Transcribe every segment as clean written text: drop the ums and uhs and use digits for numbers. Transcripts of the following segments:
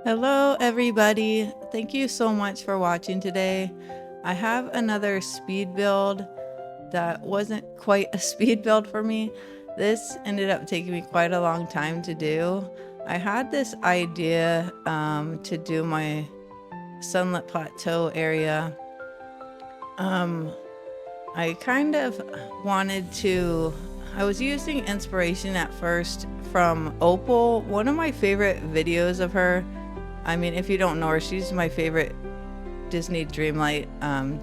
Hello, everybody. Thank you so much for watching today. I have another speed build that wasn't quite a speed build for me. This ended up taking me quite a long time to do. I had this idea to do my Sunlit Plateau area. I kind of wanted to. I was using inspiration at first from Opal, one of my favorite videos of her. I mean, if you don't know her, she's my favorite Disney Dreamlight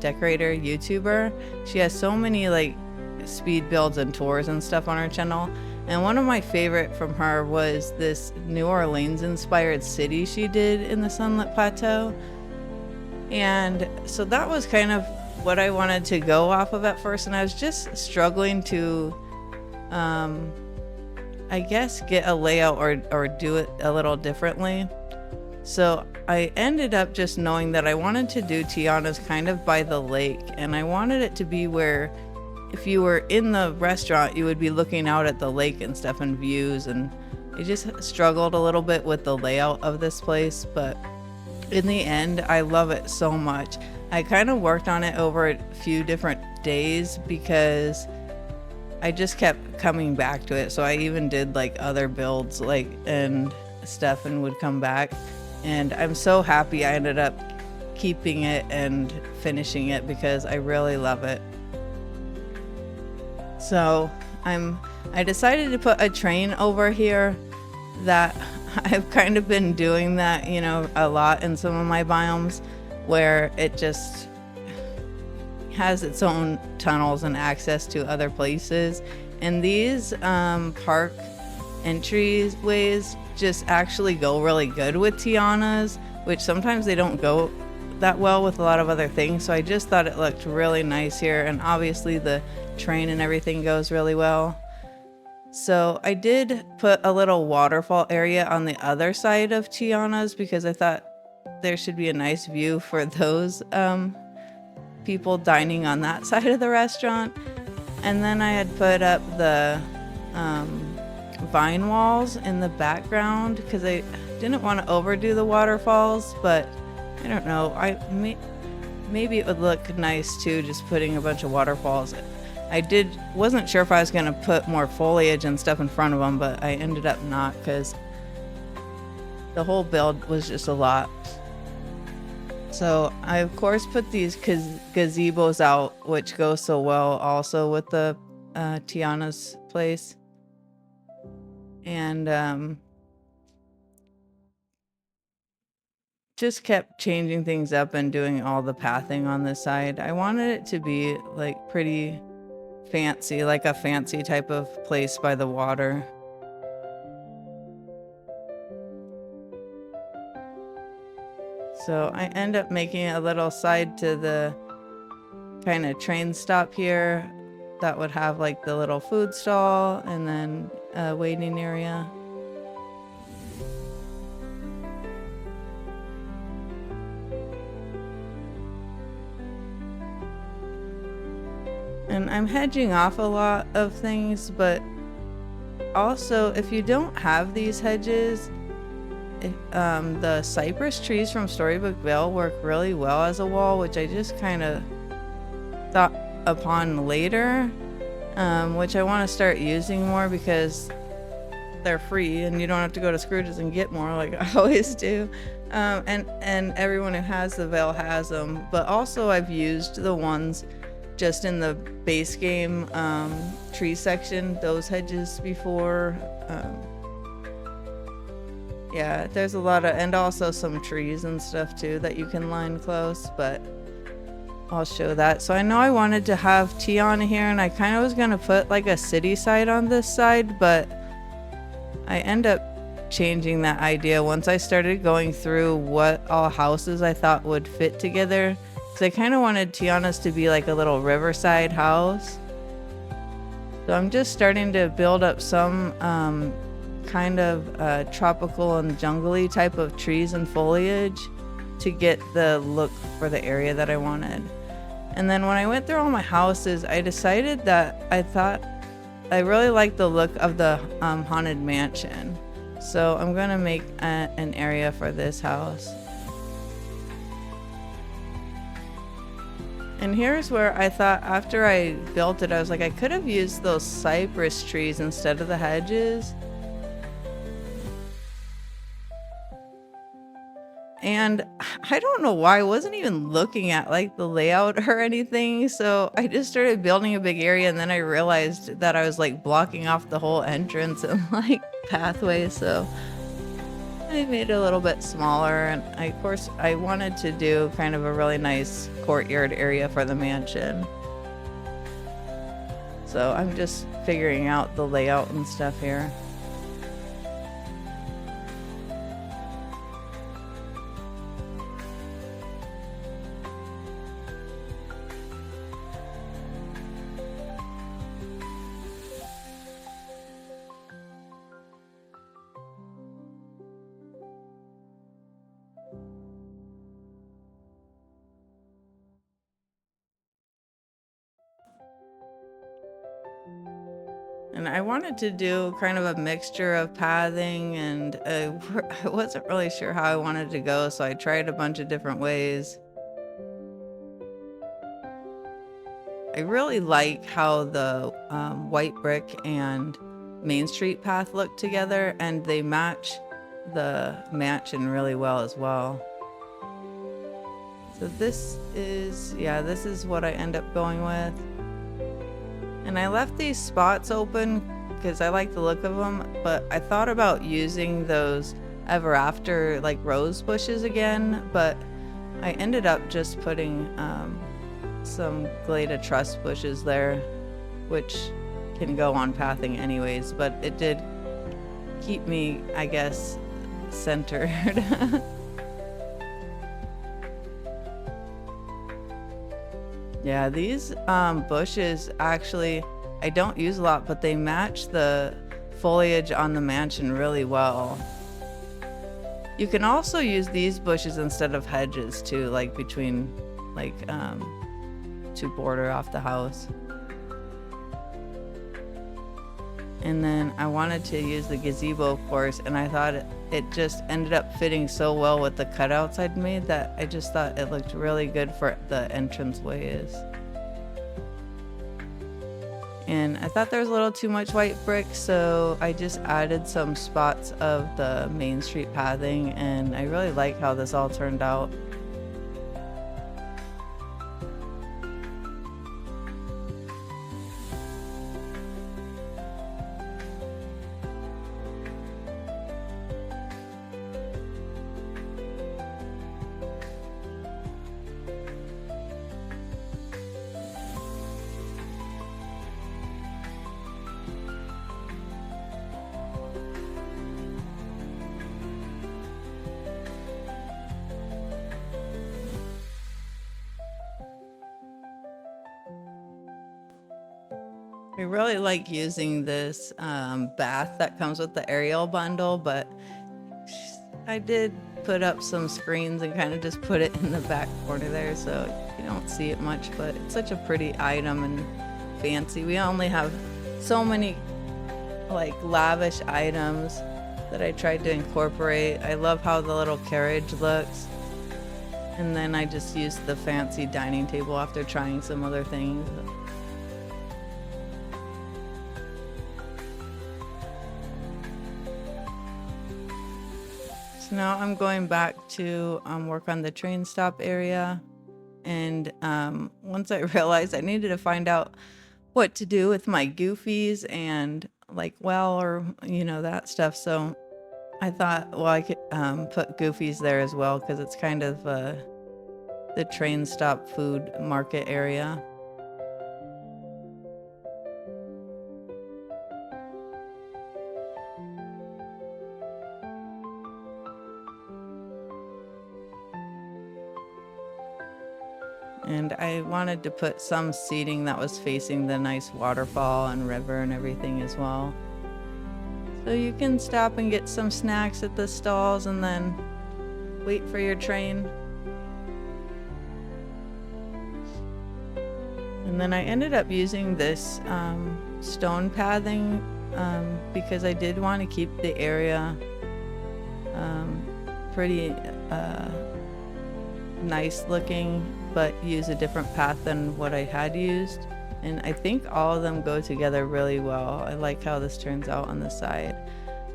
decorator YouTuber. She has so many like speed builds and tours and stuff on her channel. And one of my favorite from her was this New Orleans inspired city she did in the Sunlit Plateau. And so that was kind of what I wanted to go off of at first. And I was just struggling to, I guess, get a layout or do it a little differently. So I ended up just knowing that I wanted to do Tiana's kind of by the lake, and I wanted it to be where if you were in the restaurant, you would be looking out at the lake and stuff and views, and I just struggled a little bit with the layout of this place, but in the end, I love it so much. I kind of worked on it over a few different days because I just kept coming back to it. So I even did like other builds like and stuff and would come back. And I'm so happy I ended up keeping it and finishing it because I really love it. So I decided to put a train over here. That I've kind of been doing that, you know, a lot in some of my biomes where it just has its own tunnels and access to other places. And these park entryways just actually go really good with Tiana's, which sometimes they don't go that well with a lot of other things. So I just thought it looked really nice here, and obviously the train and everything goes really well. So I did put a little waterfall area on the other side of Tiana's because I thought there should be a nice view for those people dining on that side of the restaurant. And then I had put up the vine walls in the background because I didn't want to overdo the waterfalls, but I don't know, maybe it would look nice too, just putting a bunch of waterfalls. Wasn't sure if I was gonna put more foliage and stuff in front of them, but I ended up not because the whole build was just a lot. So I of course put these gazebos out, which go so well also with the Tiana's place. And just kept changing things up and doing all the pathing on this side. I wanted it to be like pretty fancy, like a fancy type of place by the water. So I end up making a little side to the kind of train stop here that would have like the little food stall and then a waiting area. And I'm hedging off a lot of things, but also if you don't have these hedges, the cypress trees from Storybook Vale work really well as a wall, which I just kind of thought upon later, which I want to start using more because they're free and you don't have to go to Scrooge's and get more like I always do. And everyone who has the Vale has them, but also I've used the ones just in the base game tree section, those hedges before. Yeah, there's a lot of, and also some trees and stuff too that you can line close, but I'll show that. So I know I wanted to have Tiana here, and I kind of was going to put like a city side on this side, but I end up changing that idea once I started going through what all houses I thought would fit together. Because I kind of wanted Tiana's to be like a little riverside house. So I'm just starting to build up some kind of tropical and jungly type of trees and foliage to get the look for the area that I wanted. And then when I went through all my houses, I decided that I thought I really liked the look of the haunted mansion. So I'm gonna make an area for this house. And here's where I thought after I built it, I was like, I could have used those cypress trees instead of the hedges. And I don't know why I wasn't even looking at like the layout or anything. So I just started building a big area, and then I realized that I was like blocking off the whole entrance and like pathway. So I made it a little bit smaller, and of course I wanted to do kind of a really nice courtyard area for the mansion. So I'm just figuring out the layout and stuff here. And I wanted to do kind of a mixture of pathing, and I wasn't really sure how I wanted to go, so I tried a bunch of different ways. I really like how the white brick and Main Street path look together, and they match the mansion really well as well. So this is what I end up going with. And I left these spots open because I like the look of them, but I thought about using those ever after like rose bushes again, but I ended up just putting some Glada trust bushes there, which can go on pathing anyways, but it did keep me, I guess, centered. Yeah, these bushes actually I don't use a lot, but they match the foliage on the mansion really well. You can also use these bushes instead of hedges too, like between like to border off the house. And then I wanted to use the gazebo, of course, and I thought it just ended up fitting so well with the cutouts I'd made that I just thought it looked really good for the entrance ways. And I thought there was a little too much white brick, so I just added some spots of the Main Street pathing, and I really like how this all turned out. I really like using this bath that comes with the aerial bundle, but I did put up some screens and kind of just put it in the back corner there so you don't see it much, but it's such a pretty item and fancy. We only have so many like lavish items that I tried to incorporate. I love how the little carriage looks. And then I just used the fancy dining table after trying some other things. So now I'm going back to work on the train stop area. And once I realized I needed to find out what to do with my goofies and like well or that stuff. So I thought, well, I could put goofies there as well because it's kind of the train stop food market area. And I wanted to put some seating that was facing the nice waterfall and river and everything as well. So you can stop and get some snacks at the stalls and then wait for your train. And then I ended up using this stone pathing because I did want to keep the area pretty nice looking, but use a different path than what I had used. And I think all of them go together really well. I like how this turns out on the side.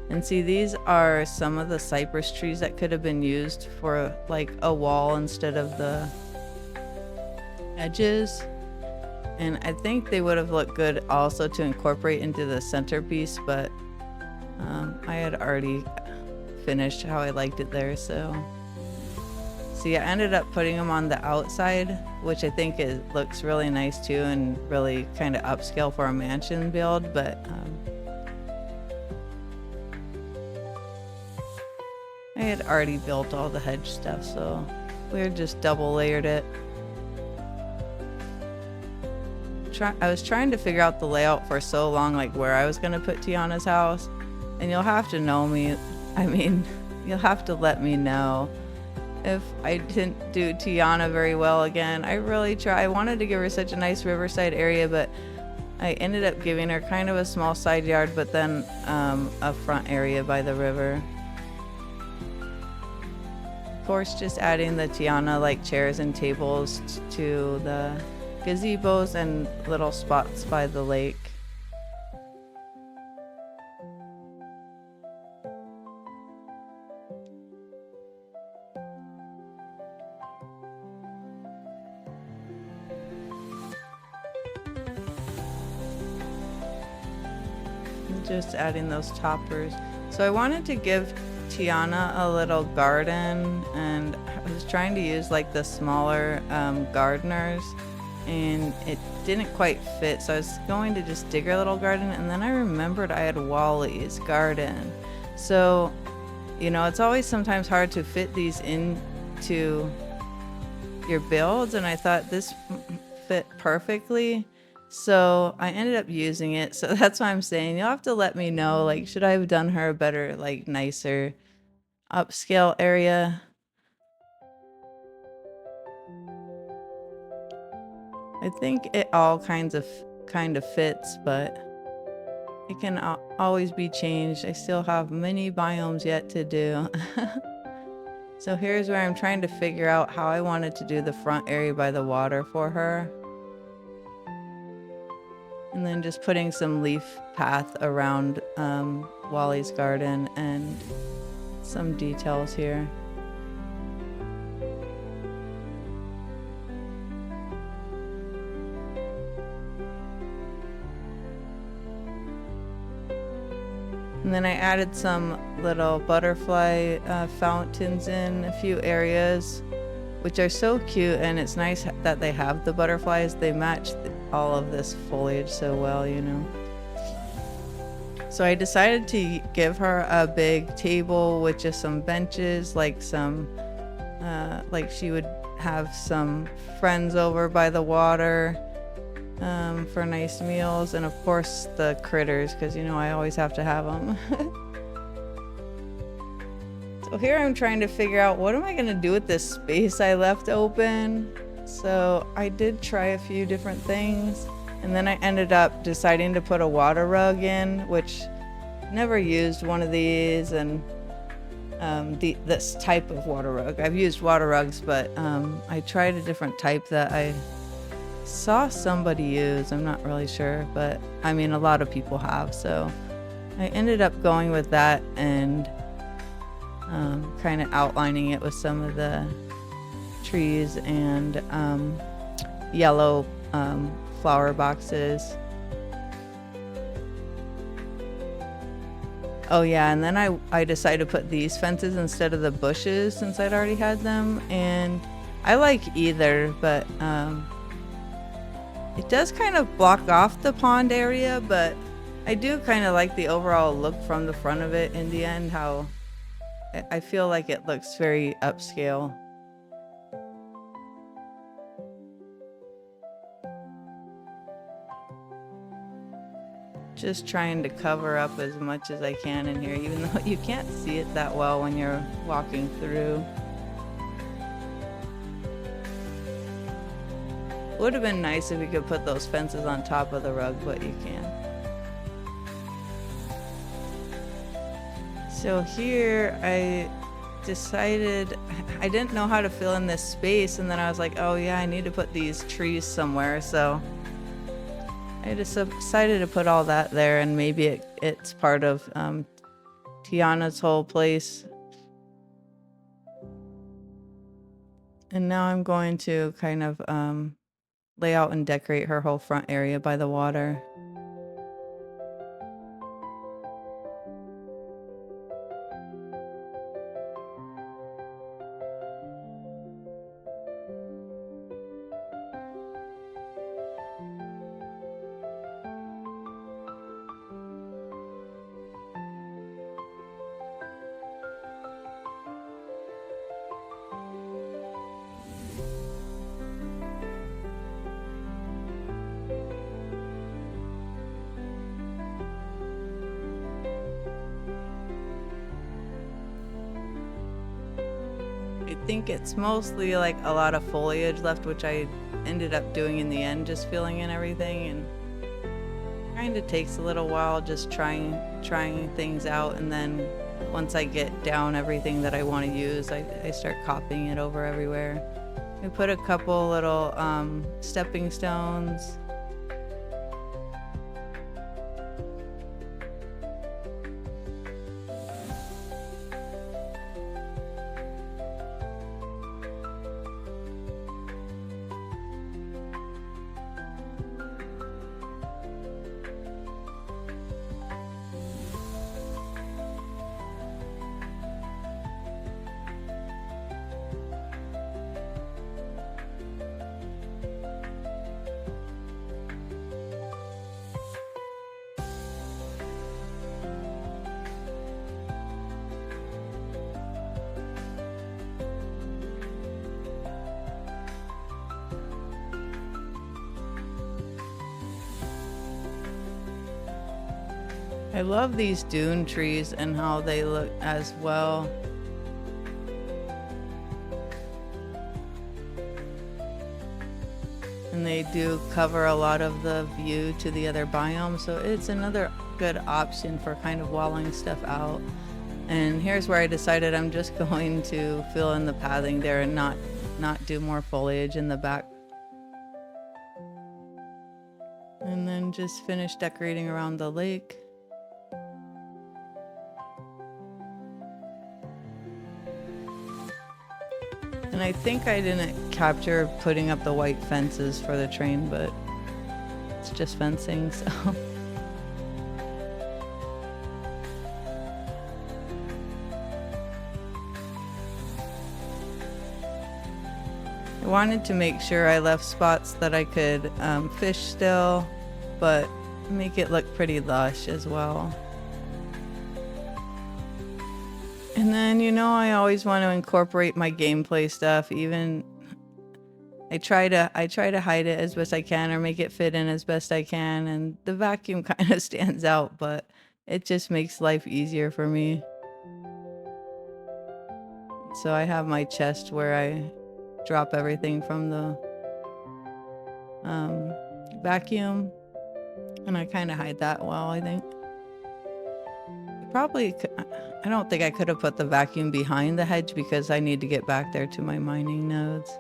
And see, these are some of the cypress trees that could have been used for like a wall instead of the edges. And I think they would have looked good also to incorporate into the centerpiece, but I had already finished how I liked it there. So see, I ended up putting them on the outside, which I think it looks really nice too, and really kind of upscale for a mansion build. But I had already built all the hedge stuff, so we just double layered it. I was trying to figure out the layout for so long, like where I was going to put Tiana's house, and you'll have to know me. I mean, you'll have to let me know if I didn't do Tiana very well again. I really try. I wanted to give her such a nice riverside area, but I ended up giving her kind of a small side yard, but then a front area by the river. Of course, just adding the Tiana like chairs and tables to the gazebos and little spots by the lake. Just adding those toppers. So I wanted to give Tiana a little garden, and I was trying to use like the smaller gardeners, and it didn't quite fit, so I was going to just dig her a little garden, and then I remembered I had Wally's garden. So, you know, it's always sometimes hard to fit these into your builds, and I thought this fit perfectly. So I ended up using it. So that's why I'm saying you'll have to let me know, like, should I have done her a better, like, nicer upscale area? I think it all kind of fits, but it can always be changed. I still have many biomes yet to do. So here's where I'm trying to figure out how I wanted to do the front area by the water for her. And then just putting some leaf path around Wally's garden and some details here. And then I added some little butterfly fountains in a few areas, which are so cute, and it's nice that they have the butterflies. They match all of this foliage so well, you know. So I decided to give her a big table with just some benches, like some, like she would have some friends over by the water for nice meals, and of course the critters, because you know I always have to have them. So here I'm trying to figure out what am I going to do with this space I left open. So I did try a few different things, and then I ended up deciding to put a water rug in, which never used one of these, and this type of water rug. I've used water rugs, but I tried a different type that I saw somebody use. I'm not really sure, but I mean a lot of people have, so I ended up going with that and kind of outlining it with some of the trees and yellow flower boxes. Oh yeah, and then I decided to put these fences instead of the bushes since I'd already had them, and I like either, but it does kind of block off the pond area, but I do kind of like the overall look from the front of it in the end, how I feel like it looks very upscale. Just trying to cover up as much as I can in here, even though you can't see it that well when you're walking through. Would have been nice if we could put those fences on top of the rug, but you can't. So here I decided I didn't know how to fill in this space, and then I was like, oh yeah, I need to put these trees somewhere. So I just decided to put all that there, and maybe it's part of Tiana's whole place. And now I'm going to kind of lay out and decorate her whole front area by the water. I think it's mostly like a lot of foliage left, which I ended up doing in the end, just filling in everything, and kind of takes a little while just trying things out, and then once I get down everything that I want to use, I start copying it over everywhere. I put a couple little stepping stones. I love these dune trees and how they look as well. And they do cover a lot of the view to the other biomes, so it's another good option for kind of walling stuff out. And here's where I decided I'm just going to fill in the pathing there and not do more foliage in the back. And then just finish decorating around the lake. And I think I didn't capture putting up the white fences for the train, but it's just fencing, so. I wanted to make sure I left spots that I could fish still, but make it look pretty lush as well. And then, you know, I always want to incorporate my gameplay stuff. Even I try to hide it as best I can or make it fit in as best I can. And the vacuum kind of stands out, but it just makes life easier for me. So I have my chest where I drop everything from the vacuum, and I kind of hide that well, I think. I don't think I could have put the vacuum behind the hedge because I need to get back there to my mining nodes.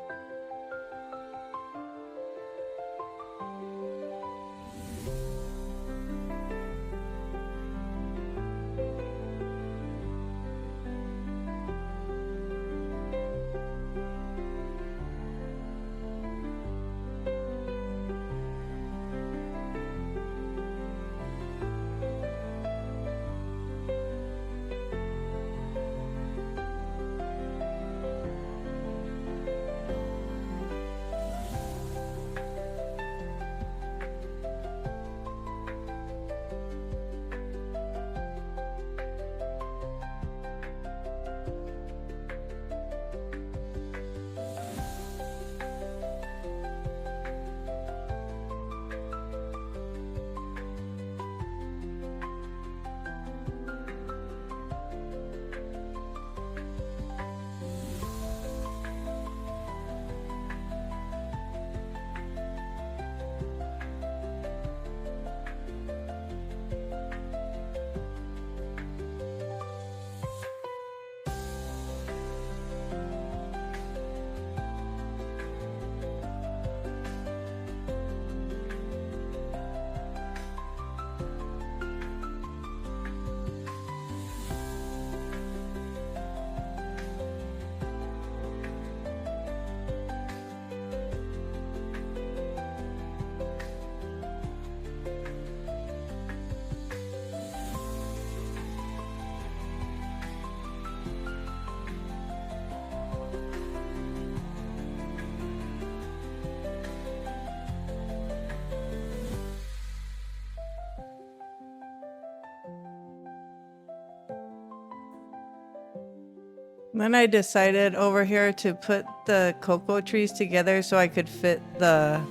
Then I decided over here to put the cocoa trees together so I could fit the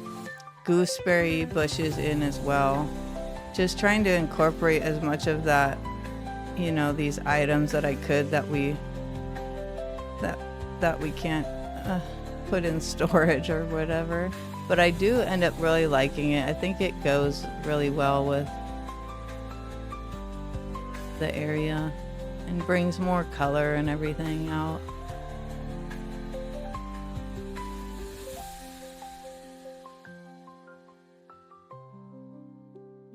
gooseberry bushes in as well. Just trying to incorporate as much of that, you know, these items that I could that we can't put in storage or whatever. But I do end up really liking it. I think it goes really well with the area and brings more color and everything out.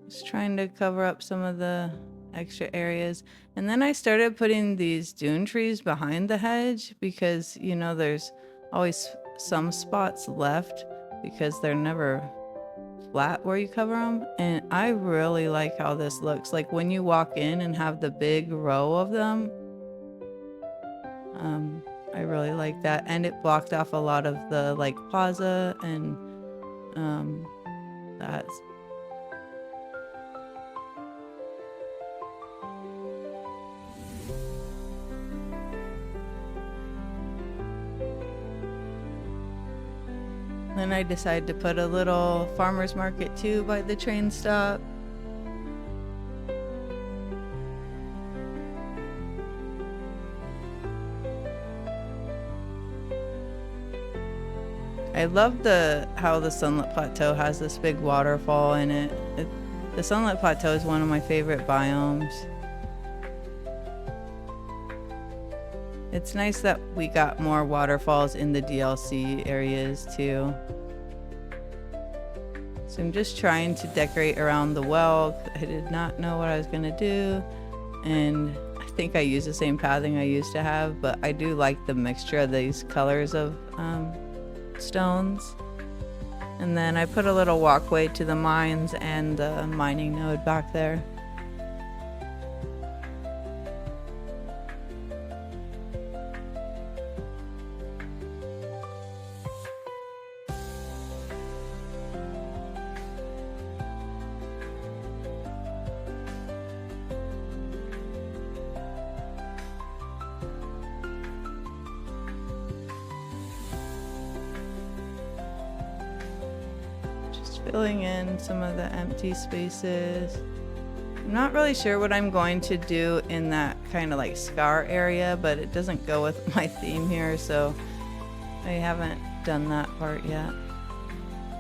Just trying to cover up some of the extra areas. And then I started putting these dune trees behind the hedge because, you know, there's always some spots left because they're never flat where you cover them. And I really like how this looks. Like when you walk in and have the big row of them, I really like that. And it blocked off a lot of the like plaza and that's Then I decided to put a little farmer's market too by the train stop. I love how the Sunlit Plateau has this big waterfall in it. The Sunlit Plateau is one of my favorite biomes. It's nice that we got more waterfalls in the DLC areas too. So I'm just trying to decorate around the well. I did not know what I was gonna do, and I think I used the same pathing I used to have, but I do like the mixture of these colors of stones. And then I put a little walkway to the mines and the mining node back there. Filling in some of the empty spaces. I'm not really sure what I'm going to do in that kind of like scar area, but it doesn't go with my theme here, so I haven't done that part yet.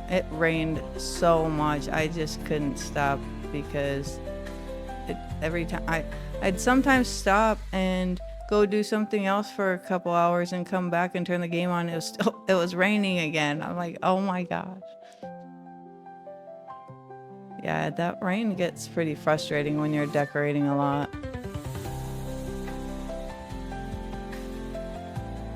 It rained so much, I just couldn't stop because every time I'd sometimes stop and go do something else for a couple hours and come back and turn the game on. It was raining again. I'm like, oh my gosh. Yeah, that rain gets pretty frustrating when you're decorating a lot.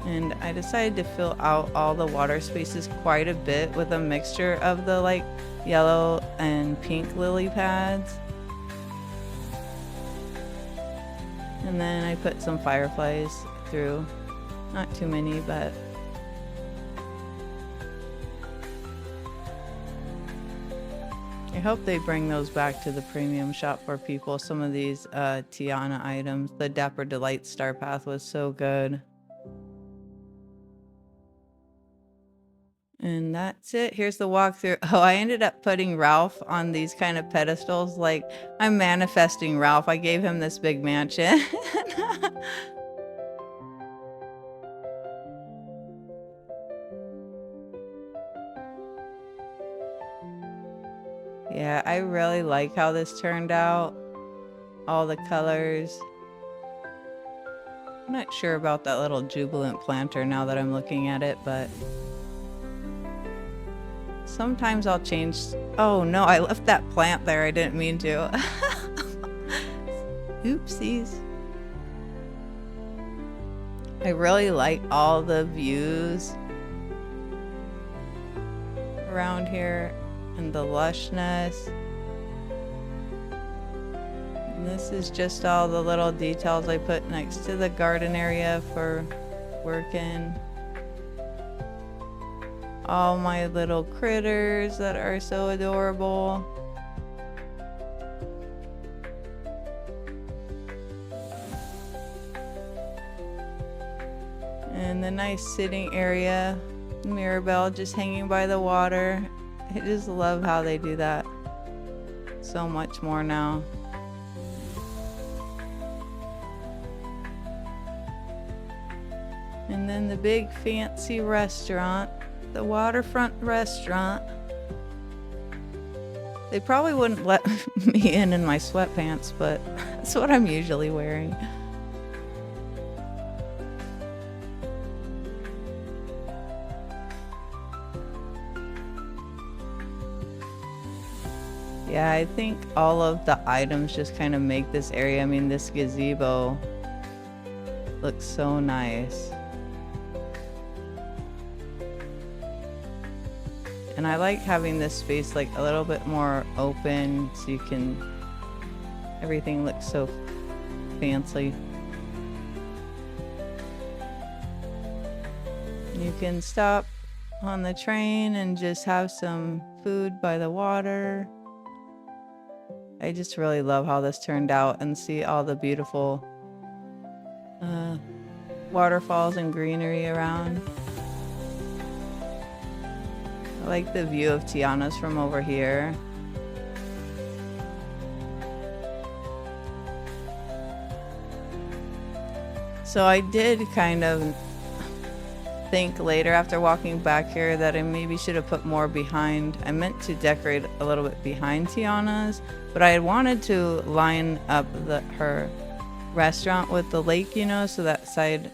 And I decided to fill out all the water spaces quite a bit with a mixture of the like yellow and pink lily pads. And then I put some fireflies through. Not too many, but I hope they bring those back to the premium shop for people. Some of these Tiana items. The Dapper Delight Star Path was so good. And that's it. Here's the walkthrough. Oh, I ended up putting Ralph on these kind of pedestals. Like, I'm manifesting Ralph. I gave him this big mansion. Yeah, I really like how this turned out. All the colors. I'm not sure about that little jubilant planter now that I'm looking at it, but sometimes I'll change. Oh no, I left that plant there. I didn't mean to. Oopsies. I really like all the views around here and the lushness. And this is just all the little details I put next to the garden area for working. All my little critters that are so adorable. And the nice sitting area, Mirabelle just hanging by the water. I just love how they do that so much more now. And then the big fancy restaurant, the waterfront restaurant. They probably wouldn't let me in my sweatpants, but that's what I'm usually wearing. Yeah, I think all of the items just kind of make this area. I mean, this gazebo looks so nice. And I like having this space like a little bit more open so you can, everything looks so fancy. You can stop on the train and just have some food by the water. I just really love how this turned out and see all the beautiful waterfalls and greenery around. I like the view of Tiana's from over here. So I did kind of think later after walking back here that I maybe should have put more behind. I meant to decorate a little bit behind Tiana's, but I had wanted to line up her restaurant with the lake, you know, so that side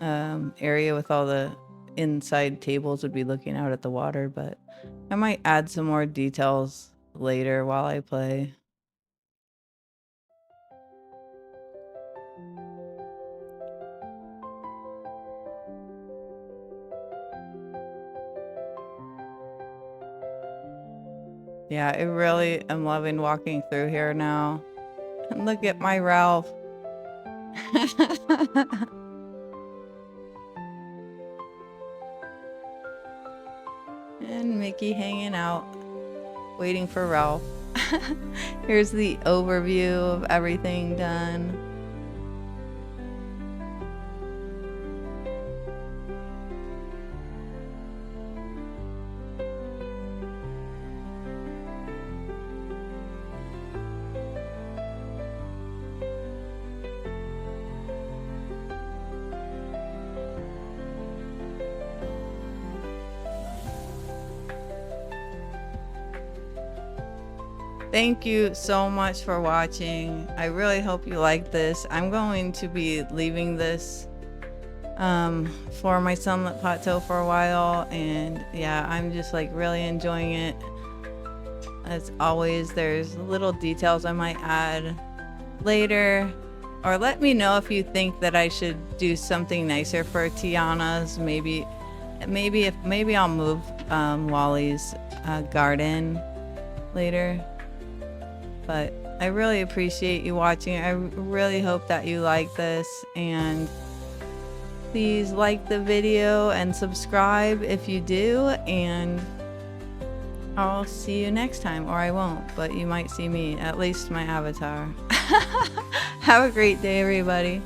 area with all the inside tables would be looking out at the water, but I might add some more details later while I play. Yeah, I really am loving walking through here now. And look at my Ralph. And Mickey hanging out, waiting for Ralph. Here's the overview of everything done. Thank you so much for watching. I really hope you like this. I'm going to be leaving this for my Sunlit Plateau for a while, and yeah, I'm just like really enjoying it. As always, there's little details I might add later, or let me know if you think that I should do something nicer for Tiana's. Maybe I'll move Wally's garden later. But I really appreciate you watching. I really hope that you like this, and please like the video and subscribe if you do, and I'll see you next time, or I won't, but you might see me, at least my avatar. Have a great day, everybody.